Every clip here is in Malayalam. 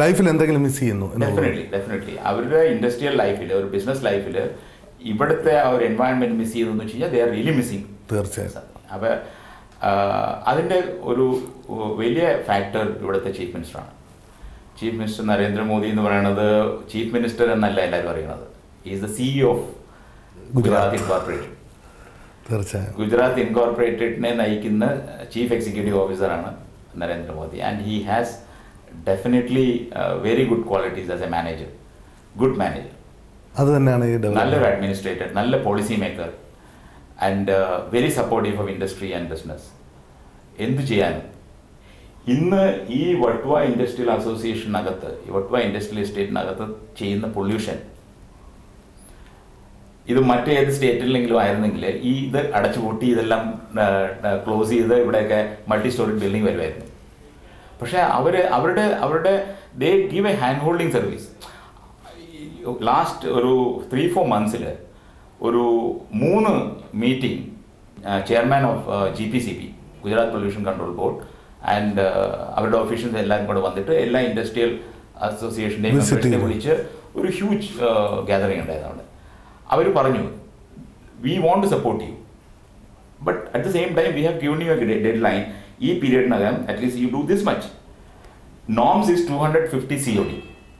ലൈഫിൽ എന്തെങ്കിലും മിസ് ചെയ്യുന്നു? ഡെഫിനറ്റ്ലി അവരുടെ ഇൻഡസ്ട്രിയൽ ലൈഫിൽ, ഒരു ബിസിനസ് ലൈഫിൽ ഇവിടുത്തെ ആ ഒരു എൻവയൺമെന്റ് മിസ് ചെയ്തെന്ന് വെച്ച് കഴിഞ്ഞാൽ ദേ ആർ റിയലി മിസ്സിങ്. തീർച്ചയായും. അപ്പോൾ അതിൻ്റെ ഒരു വലിയ ഫാക്ടർ ഇവിടുത്തെ ചീഫ് മിനിസ്റ്ററാണ്. ചീഫ് മിനിസ്റ്റർ നരേന്ദ്രമോദി എന്ന് പറയുന്നത് ചീഫ് മിനിസ്റ്റർ എന്നല്ല എല്ലാവരും അറിയുന്നത്. Is the CEO of Gujarat incorporated. തീർച്ചയായും. ഗുജറാത്ത് ഇൻകോർപ്പറേറ്റഡിനെ നയിക്കുന്ന ചീഫ് എക്സിക്യൂട്ടീവ് ഓഫീസറാണ് Narendra Modi. And he has definitely very good qualities as A manager, good manager. അത് തന്നെയാണ് ഈ നല്ലൊരു അഡ്മിനിസ്ട്രേറ്റർ, നല്ല policy maker and very supportive of industry and business. എന്ത് ചെയ്യാനും ഇന്ന് ഈ വട്വ ഇൻഡസ്ട്രിയൽ അസോസിയേഷനകത്ത്, ഈ വട്വ ഇൻഡസ്ട്രിയൽ എസ്റ്റേറ്റിനകത്ത് ചെയ്യുന്ന പൊല്യൂഷൻ, ഇത് മറ്റേത് സ്റ്റേറ്റിലെങ്കിലും ആയിരുന്നെങ്കിൽ ഈ ഇത് അടച്ചുപൂട്ടി ഇതെല്ലാം ക്ലോസ് ചെയ്ത് ഇവിടെയൊക്കെ മൾട്ടി സ്റ്റോറി ബിൽഡിംഗ് വരുമായിരുന്നു. പക്ഷേ അവരുടെ they give A hand holding service. Last ഒരു 3-4 months ഒരു 3 meeting chairman of GPCB, Gujarat pollution control board, and അവരുടെ ഓഫീഷ്യൽസ് എല്ലാവരും കൂടെ വന്നിട്ട് എല്ലാ ഇൻഡസ്ട്രിയൽ അസോസിയേഷൻ്റെയും മെമ്പേഴ്സിനെ വിളിച്ച് ഒരു ഹ്യൂജ് ഗ്യാതറിംഗ് ഉണ്ടായിരുന്നു അവിടെ. അവർ പറഞ്ഞു, we want to support you, but at the same time we have given you a deadline. ഈ പീരിയഡിനകം at least you do this much. Norms is 250 COD,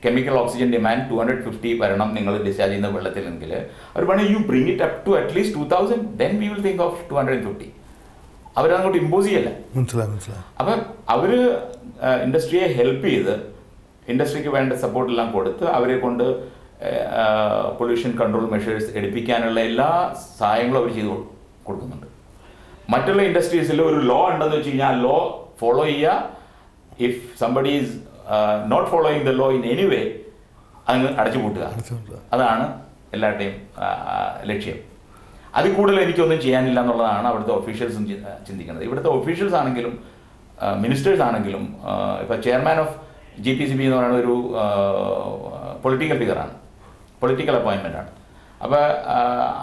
chemical oxygen demand 250 വരണം നിങ്ങൾ ഡിസ്ചാർജ് ചെയ്യുന്ന വെള്ളത്തിലെങ്കിൽ. അവർ പറഞ്ഞു, you bring it up to at least 2000, then we will think of 250. അവരങ്ങോട്ട് ഇമ്പോസ് ചെയ്യല്ല. അപ്പം അവർ ഇൻഡസ്ട്രിയെ ഹെൽപ്പ് ചെയ്ത്, ഇൻഡസ്ട്രിക്ക് വേണ്ട സപ്പോർട്ടെല്ലാം കൊടുത്ത് അവരെ കൊണ്ട് പൊല്യൂഷൻ കൺട്രോൾ മെഷേഴ്സ് എടുപ്പിക്കാനുള്ള എല്ലാ സഹായങ്ങളും അവർ ചെയ്ത് കൊടുക്കുന്നുണ്ട്. മറ്റുള്ള ഇൻഡസ്ട്രീസിൽ ഒരു ലോ ഉണ്ടെന്ന് വെച്ച് കഴിഞ്ഞാൽ ആ ലോ ഫോളോ ചെയ്യുക. If somebody is not following the law in any way, അങ്ങ് അടച്ചുപൂട്ടുക. അതാണ് എല്ലാവരുടെയും ലക്ഷ്യം. അതിൽ കൂടുതൽ എനിക്കൊന്നും ചെയ്യാനില്ല എന്നുള്ളതാണ് അവിടുത്തെ ഒഫീഷ്യൽസും ചിന്തിക്കുന്നത്. ഇവിടുത്തെ ഒഫീഷ്യൽസ് ആണെങ്കിലും മിനിസ്റ്റേഴ്സ് ആണെങ്കിലും, ഇപ്പോൾ ചെയർമാൻ ഓഫ് GPCB എന്ന് പറയുന്ന ഒരു പൊളിറ്റിക്കൽ ഫിഗറാണ്, പൊളിറ്റിക്കൽ അപ്പോയിൻമെൻ്റ് ആണ്. അപ്പോൾ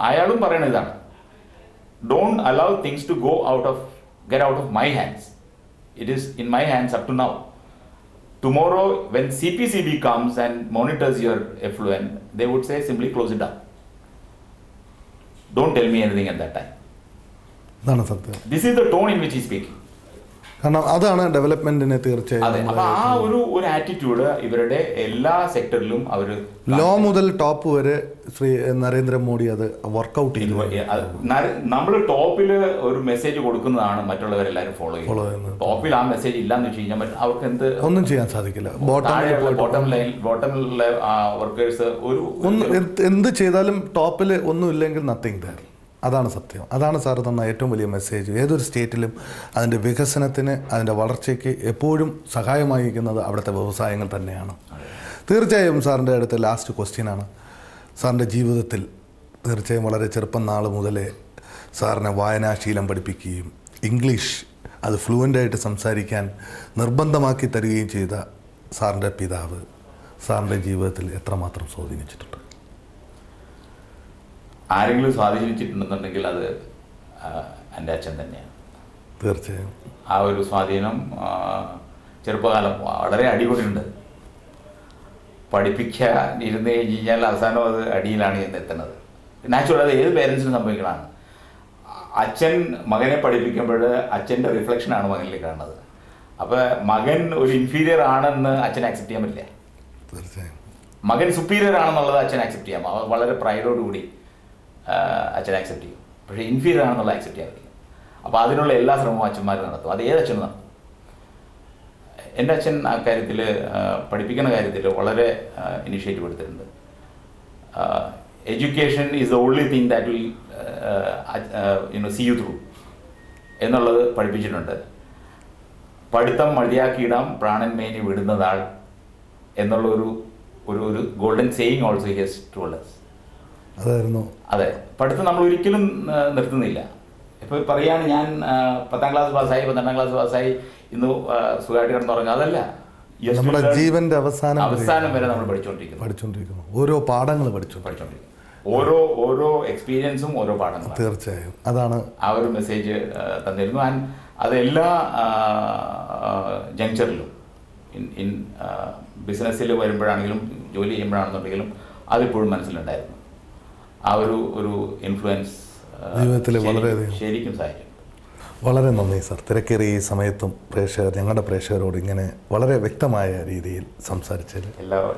അയാളും പറയുന്നത് ഇതാണ്, don't allow things to get out of my hands. It is in my hands up to now. Tomorrow when CPCB comes and monitors your effluent, they would say simply close it down. Don't tell me anything at that time. This is the tone in which he is speaking. കാരണം അതാണ് ഡെവലപ്മെന്റിനെ തീർച്ചയായും. അപ്പോൾ ആ ഒരു ആറ്റിറ്റ്യൂഡ് ഇവരുടെ എല്ലാ സെക്ടറിലും അവർ, ലോ മുതൽ ടോപ്പ് വരെ ശ്രീ നരേന്ദ്രമോദി അത് വർക്കൗട്ട് ചെയ്തു. നമ്മൾ ടോപ്പിൽ ഒരു മെസ്സേജ് കൊടുക്കുന്നതാണ് മറ്റുള്ളവരെല്ലാവരും ഫോളോ ചെയ്യുന്നത്. ടോപ്പിൽ ആ മെസ്സേജ് ഇല്ലാന്ന് വെച്ച് കഴിഞ്ഞാൽ അവർക്ക് ഒന്നും ചെയ്യാൻ സാധിക്കില്ല. ബോട്ടമിലെ വർക്കേഴ്സ് എന്ത് ചെയ്താലും ടോപ്പിൽ ഒന്നും ഇല്ലെങ്കിൽ നത്തിങ് ദെയർ. അതാണ് സത്യം. അതാണ് സാർ തന്ന ഏറ്റവും വലിയ മെസ്സേജ്. ഏതൊരു സ്റ്റേറ്റിലും അതിൻ്റെ വികസനത്തിന്, അതിൻ്റെ വളർച്ചയ്ക്ക് എപ്പോഴും സഹായമായിരിക്കുന്നത് അവിടുത്തെ വ്യവസായങ്ങൾ തന്നെയാണ്. തീർച്ചയായും സാറിൻ്റെ അടുത്ത് ലാസ്റ്റ് ക്വസ്റ്റ്യനാണ്. സാറിൻ്റെ ജീവിതത്തിൽ തീർച്ചയായും വളരെ ചെറുപ്പം നാൾ മുതലേ സാറിനെ വായനാശീലം പഠിപ്പിക്കുകയും ഇംഗ്ലീഷ് അത് ഫ്ലുവൻ്റായിട്ട് സംസാരിക്കാൻ നിർബന്ധമാക്കി തരികയും ചെയ്ത സാറിൻ്റെ പിതാവ് സാറിൻ്റെ ജീവിതത്തിൽ എത്രമാത്രം സ്വാധീനിച്ചിട്ടുണ്ട്? ആരെങ്കിലും സ്വാധീനിച്ചിട്ടുണ്ടെന്നുണ്ടെങ്കിൽ അത് എൻ്റെ അച്ഛൻ തന്നെയാണ്. തീർച്ചയായും ആ ഒരു സ്വാധീനം ചെറുപ്പകാലം വളരെ അടിപൊളിയുണ്ട്. പഠിപ്പിക്കാൻ ഇരുന്ന് കഴിഞ്ഞാൽ അവസാനം അത് അടിയിലാണ് എത്തുന്നത്. നാച്ചുറൽ, അത് ഏത് പേരൻസിനും സംഭവിക്കണതാണ്. അച്ഛൻ മകനെ പഠിപ്പിക്കുമ്പോൾ അച്ഛൻ്റെ റിഫ്ലക്ഷനാണ് മകനിൽ കാണുന്നത്. അപ്പോൾ മകൻ ഒരു ഇൻഫീരിയർ ആണെന്ന് അച്ഛൻ ആക്സെപ്റ്റ് ചെയ്യാൻ പറ്റില്ല. തീർച്ചയായും മകൻ സുപ്പീരിയർ ആണെന്നുള്ളത് അച്ഛൻ ആക്സെപ്റ്റ് ചെയ്യാം, വളരെ പ്രൈഡോടുകൂടി അച്ഛൻ ആക്സെപ്റ്റ് ചെയ്യും. പക്ഷേ ഇൻഫീരിയർ ആണെന്നുള്ള ആക്സെപ്റ്റ് ചെയ്യാൻ പറ്റില്ല. അപ്പോൾ അതിനുള്ള എല്ലാ ശ്രമവും അച്ഛന്മാർ നടത്തും. അത് ഏത് അച്ഛനും നടത്തും. എൻ്റെ അച്ഛൻ ആ കാര്യത്തിൽ, പഠിപ്പിക്കുന്ന കാര്യത്തിൽ വളരെ ഇനിഷ്യേറ്റീവ് എടുത്തിട്ടുണ്ട്. Education is the only thing that will see you through എന്നുള്ളത് പഠിപ്പിച്ചിട്ടുണ്ട്. പഠിത്തം മതിയാക്കിയിടാം പ്രാണൻ മേനി വിടുന്നതാൾ എന്നുള്ള ഒരു golden saying also he has told us. അതായിരുന്നു. അതെ, പഠിത്തം നമ്മൾ ഒരിക്കലും നിർത്തുന്നില്ല. ഇപ്പോൾ പറയുകയാണ്, ഞാൻ 10ാം ക്ലാസ് പാസ്സായി, 12ാം ക്ലാസ് പാസ്സായി, ഇന്ന് സുഖമായിട്ട് കിടന്നുറങ്ങുക, അതല്ല. നമ്മുടെ ജീവന്റെ അവസാനം വരെ നമ്മൾ പഠിച്ചുകൊണ്ടിരിക്കുന്നു. ഓരോ പാഠങ്ങൾ പഠിച്ചുകൊണ്ടിരിക്കുന്നു. ഓരോ എക്സ്പീരിയൻസും ഓരോ പാഠങ്ങൾ. തീർച്ചയായും അതാണ് ആ ഒരു മെസ്സേജ് തന്നിരുന്നു. ആൻഡ് അത് എല്ലാ ജങ്ചറിലും ഇൻ ബിസിനസ്സിൽ വരുമ്പോഴാണെങ്കിലും ജോലി ചെയ്യുമ്പോഴാണെന്നുണ്ടെങ്കിലും അതിപ്പോഴും മനസ്സിലുണ്ടായിരുന്നു. ആ ഒരു ഇൻഫ്ലുവൻസ് ജീവിതത്തിൽ വളരെയധികം ശരിക്കും സഹായിക്കും. വളരെ നന്ദി സാർ. തിരക്കേറിയ ഈ സമയത്തും ഞങ്ങളുടെ പ്രേക്ഷകരോട് ഇങ്ങനെ വളരെ വ്യക്തമായ രീതിയിൽ സംസാരിച്ചതിൽ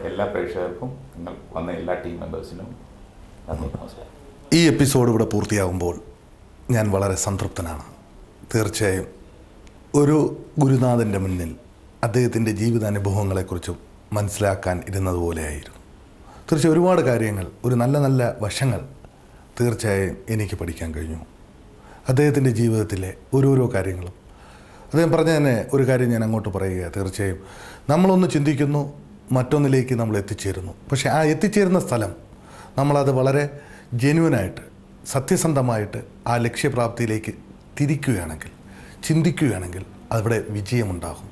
എല്ലാ പ്രേക്ഷകർക്കും, നിങ്ങൾ വന്ന എല്ലാ ടീം മെമ്പേഴ്സിനും നന്ദി, നമസ്കാരം. ഈ എപ്പിസോഡ് ഇവിടെ പൂർത്തിയാകുമ്പോൾ ഞാൻ വളരെ സംതൃപ്തനാണ്. തീർച്ചയായും ഒരു ഗുരുനാഥൻ്റെ മുന്നിൽ അദ്ദേഹത്തിൻ്റെ ജീവിതാനുഭവങ്ങളെക്കുറിച്ച് മനസ്സിലാക്കാൻ ഇരുന്നതുപോലെയായിരുന്നു. തീർച്ചയായും ഒരുപാട് കാര്യങ്ങൾ, ഒരു നല്ല നല്ല വശങ്ങൾ തീർച്ചയായും എനിക്ക് പഠിക്കാൻ കഴിഞ്ഞു. അദ്ദേഹത്തിൻ്റെ ജീവിതത്തിലെ ഓരോരോ കാര്യങ്ങളും അദ്ദേഹം പറഞ്ഞ തന്നെ ഒരു കാര്യം ഞാൻ അങ്ങോട്ട് പറയുക. തീർച്ചയായും നമ്മളൊന്ന് ചിന്തിക്കുന്നു, മറ്റൊന്നിലേക്ക് നമ്മൾ എത്തിച്ചേരുന്നു. പക്ഷേ ആ എത്തിച്ചേരുന്ന സ്ഥലം നമ്മളത് വളരെ ജെന്യുവനായിട്ട്, സത്യസന്ധമായിട്ട് ആ ലക്ഷ്യപ്രാപ്തിയിലേക്ക് തിരിക്കുകയാണെങ്കിൽ, ചിന്തിക്കുകയാണെങ്കിൽ അവിടെ വിജയമുണ്ടാകും.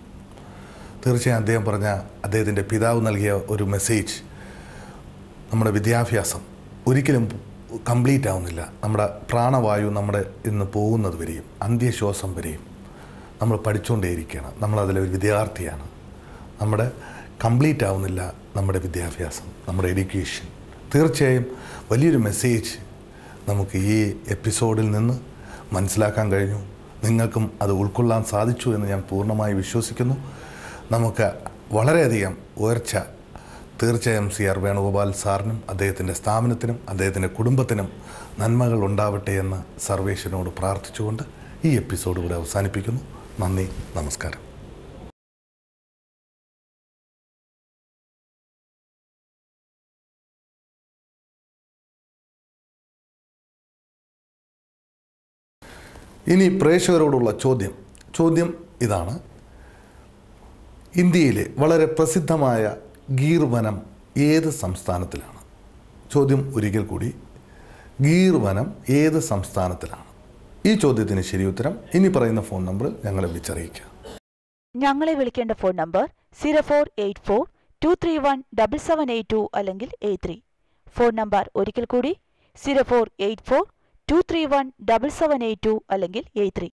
തീർച്ചയായും അദ്ദേഹം പറഞ്ഞ അദ്ദേഹത്തിൻ്റെ പിതാവ് നൽകിയ ഒരു മെസ്സേജ്, നമ്മുടെ വിദ്യാഭ്യാസം ഒരിക്കലും കംപ്ലീറ്റ് ആവുന്നില്ല. നമ്മുടെ പ്രാണവായു നമ്മുടെ ഇന്ന് പോകുന്നത് വരെയും അന്ത്യശ്വാസം വരെയും നമ്മൾ പഠിച്ചുകൊണ്ടേയിരിക്കുകയാണ്. നമ്മളതിലൊരു വിദ്യാർത്ഥിയാണ്. നമ്മുടെ കംപ്ലീറ്റ് ആവുന്നില്ല നമ്മുടെ വിദ്യാഭ്യാസം, നമ്മുടെ എഡ്യൂക്കേഷൻ. തീർച്ചയായും വലിയൊരു മെസ്സേജ് നമുക്ക് ഈ എപ്പിസോഡിൽ നിന്ന് മനസ്സിലാക്കാൻ കഴിഞ്ഞു. നിങ്ങൾക്കും അത് ഉൾക്കൊള്ളാൻ സാധിച്ചു എന്ന് ഞാൻ പൂർണ്ണമായി വിശ്വസിക്കുന്നു. നമുക്ക് വളരെയധികം ഉയർച്ച തീർച്ചയായും CR വേണുഗോപാൽ സാറിനും അദ്ദേഹത്തിൻ്റെ സ്ഥാപനത്തിനും അദ്ദേഹത്തിൻ്റെ കുടുംബത്തിനും നന്മകൾ ഉണ്ടാവട്ടെ എന്ന് സർവേശ്വരനോട് പ്രാർത്ഥിച്ചുകൊണ്ട് ഈ എപ്പിസോഡ് ഇവിടെ അവസാനിപ്പിക്കുന്നു. നന്ദി, നമസ്കാരം. ഇനി പ്രേക്ഷകരോടുള്ള ചോദ്യം ഇതാണ്. ഇന്ത്യയിലെ വളരെ പ്രസിദ്ധമായ ഗീർ വനം ഏത് സംസ്ഥാനത്തിലാണ്? ചോദ്യം ഒരിക്കൽ കൂടി, ഗീർ വനം ഏത് സംസ്ഥാനത്തിലാണ്? ഈ ചോദ്യത്തിന് ശരിയുത്തരം ഇനി പറയുന്ന ഫോൺ നമ്പറിൽ ഞങ്ങളെ വിളിച്ചറിയിക്കുക. ഞങ്ങളെ വിളിക്കേണ്ട ഫോൺ നമ്പർ 0484231778 അല്ലെങ്കിൽ 83. ഫോൺ നമ്പർ ഒരിക്കൽ കൂടി 0484231778 അല്ലെങ്കിൽ 83.